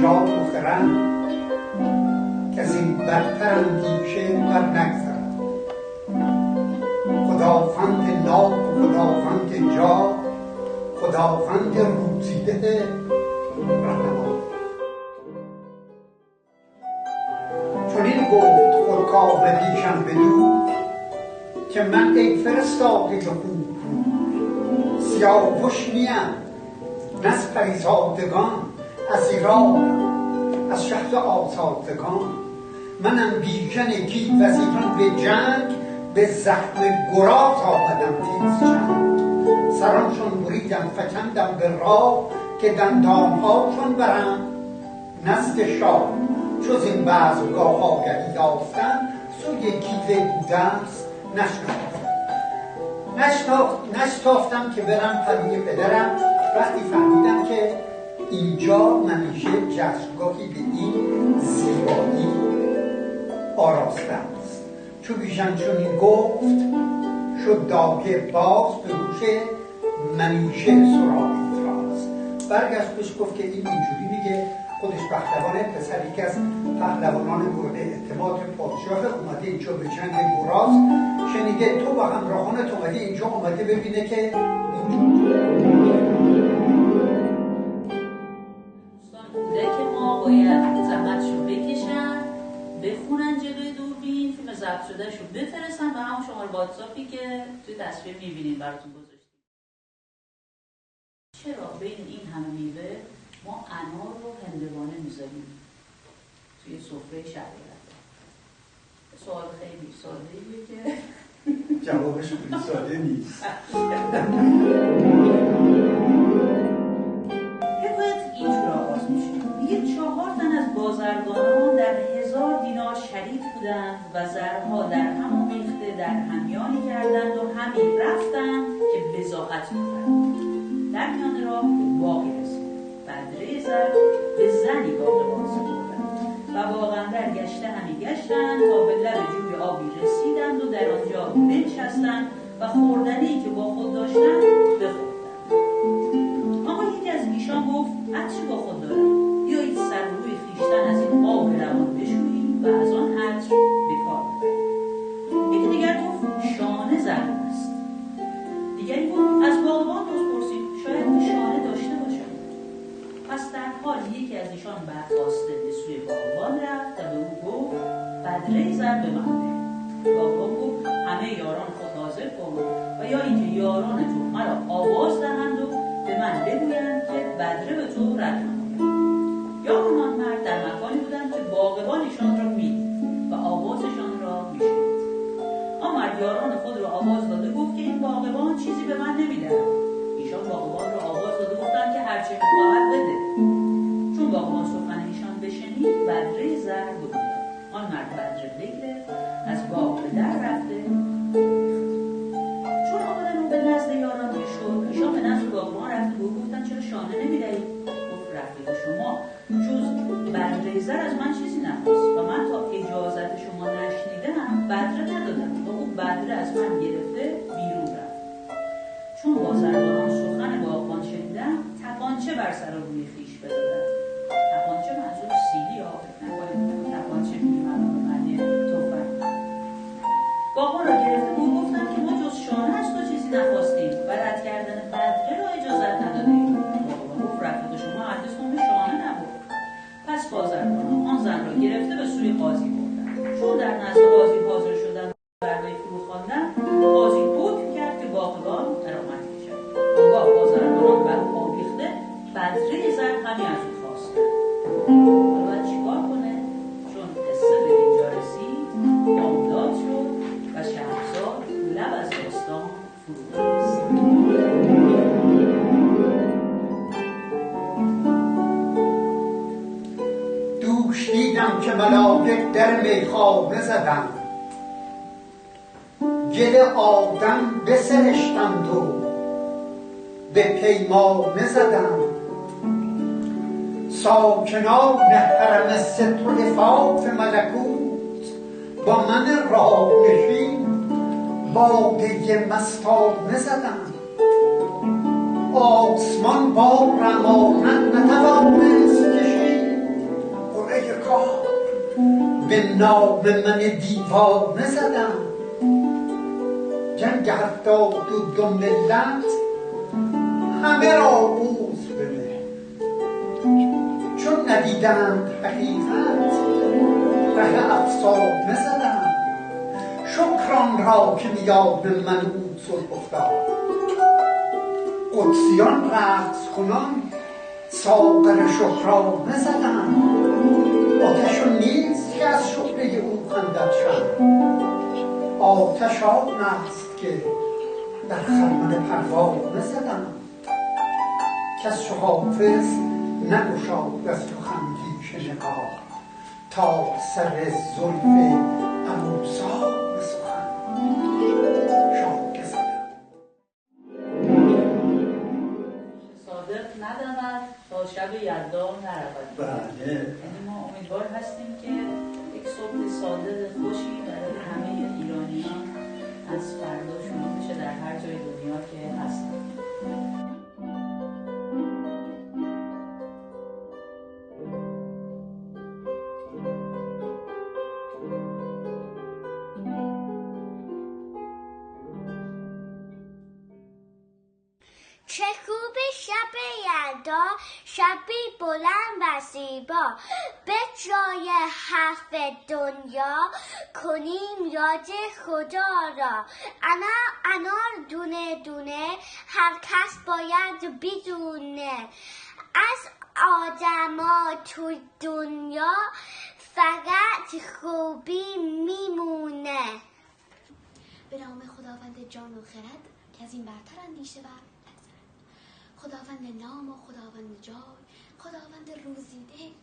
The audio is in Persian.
جان و خرد، که از این برتر اندیشه بر نگذرد. خداوند نام و خداوند جا، خداوند روزیده رهنما. چون این گفت خودکار پیشم بدو، که من ای فرستاده خوب رو، سیاوش نیم نه از پریزادگان، از ایران از شهر آزادگان. منم بیژن گیو از ایران به جنگ، به زخم گراز آمدم تیز چند. سرانشون بریدم فکندم به راه، که دندانهاشون برم نزد شاه. چو زین بزمگاه آگهی یافتم، سوی گیو بودست نشتافتم که برم پروی پدرم. وقتی فهمیدم که اینجا منیشه جشنگاهی به این زیبایی آراسته است. چو بیژن چنین گفت شد دایه باز، به گوش منیشه سراغی راست. برگشت بهش گفت که این اینجوری میگه، خودش پهلوانه، پسر یکی از پهلوانان مورد اعتماد پادشاه، اومده اینجا به جنگ گراز. شنیده تو با همراهانت اومده اینجا، اومده ببینه که باید زحمتشو بکشن، بخونن جلوی دوربین، فیلم ضبط شدهشو بفرستن به همون شماره واتساپی که توی تصویر میبینین براتون گذاشتیم. چرا بین این همه میوه ما انار و هندوانه میذاریم توی سفره شهریور؟ سوال خیلی ساده‌ایه که جوابش خیلی ساده نیست. اینجور آغاز میشه. میگه 4 تن از بازرگانان در 1000 دینار شریک بودند و زرها در هم آمیخته در همیانی کردند و همی رفتند که بضاعت می‌خرند. در میان راه به باغی رسید. بدره زر به زنی باغبان سپردند و باغ اندر گشته همی گشتند تا به لب جوی آبی رسیدند و در آنجا بنشستند و خوردنی که با خود داشتند بخوردند. اما یکی از ایشان گفت عطشی با خود دارم، بیایید سر روی خویشتن از این آب روان بشوییم و از آن عطر به کار ببریم. یکی دیگر گفت شانه ضرور است. دیگری گفت از باغبان پرسید شاید شانه داشته باشد. پس در حال یکی از ایشان برخاسته به سوی باغبان رفت و به او گفت بدره زر به من ده. باغبان گفت همه یاران خود حاضر کن و یا اینکه یاران تو مرا آواز دهند و به من بگویند که بدره به تو رد نماید. یا آن مرد در مکانی بودند که باغبان ایشان را میدید و آوازشان را میشنید. آن مرد یاران خود را آواز داده گفت که این باغبان چیزی به من نمیدهد. ایشان باغبان را آواز داده گفتند که هرچه میخواهد بده. چون باغبان سخن ایشان بشنید بدره زر بگوید. آن مرد بدره بگرفت از باغ به در رفته. چون آمدن او به نزد یاران شد، ایشان به نزد باغبان رفت و گفتند چرا شانه نمیدهید؟ گفت رفیق شما جز بدره زر از من چیزی نخواست و من تا اجازت شما نشنیدم بدره ندادم و او بدره از من گرفته بیرون رفت. چون بازرگانان سخن باغبان شنیدم تپانچه بر سر و روی خویش بدادند. تپانچه منظور سیلی ها، نکنید تپانچه میگیم به معنی تفنگ. باغبان را گرفته و گفتند که ما جز شانه از تو چیزی نخواستیم و رد کردن بدره را اجازت ندادیم. باغبان گفت رفیق شما هرگز به شانه نبود. پس بازرگانان آن زن را گرفته به سوی قاضی بردند. چون در نزد قاضی حاضر شدند برای فرو خواندن، قاضی حکم کرد که باغبان غرامت کشد. آنگاه بازرگانان بر او آویخته بدره زر همی از او خواستند. حالا باید چیکار کنه؟ چون قصه به اینجا رسید بامداد شد و شهرزاد لب از داستان فرو رسید. دوش دیدم که ملائک در میخانه زدند، گل آدم بسرشتند و به پیمانه زدند. ساکنان حرم ستر و عفاف ملکوت با من راه نشین باده مستانه زدند. آسمان با رمانت نتوانست کشید، به نام من دیوانه زدم. جنگ 72 ملت همه را بوز بده، چون ندیدند حقیقت ره افسانه زدم. شکران را که میاد من او صلح افتاد، قدسیان رقص کنان ساغر شکرانه زدم. آتش نیست که از شعله او خندد شب، آتش آن است که در خرمن پروانه زدم. کس چو حافظ نگشاد از سخن نگاه، تا سر زلف ابوسعد سخن شاکه زدم. صادق ندمد تا شب یلدا نرود. بله. یعنی ما امیدوار هستیم که یک صبح صادق خوشی برای همه ایرانیان از فردا شروع بشه در هر جای دنیا که هستن. چه خوب شب یلدا، شبی بلند و زیبا، به جای حرف دنیا کنیم یاد خدا را. انار دونه دونه هر کس باید بدونه، از آدما تو دنیا فقط خوبی میمونه. به نام خداوند جان و خرد که از این برتر اندیشه و نگذرد. خداوند نام و خداوند جای، خداوند روزیده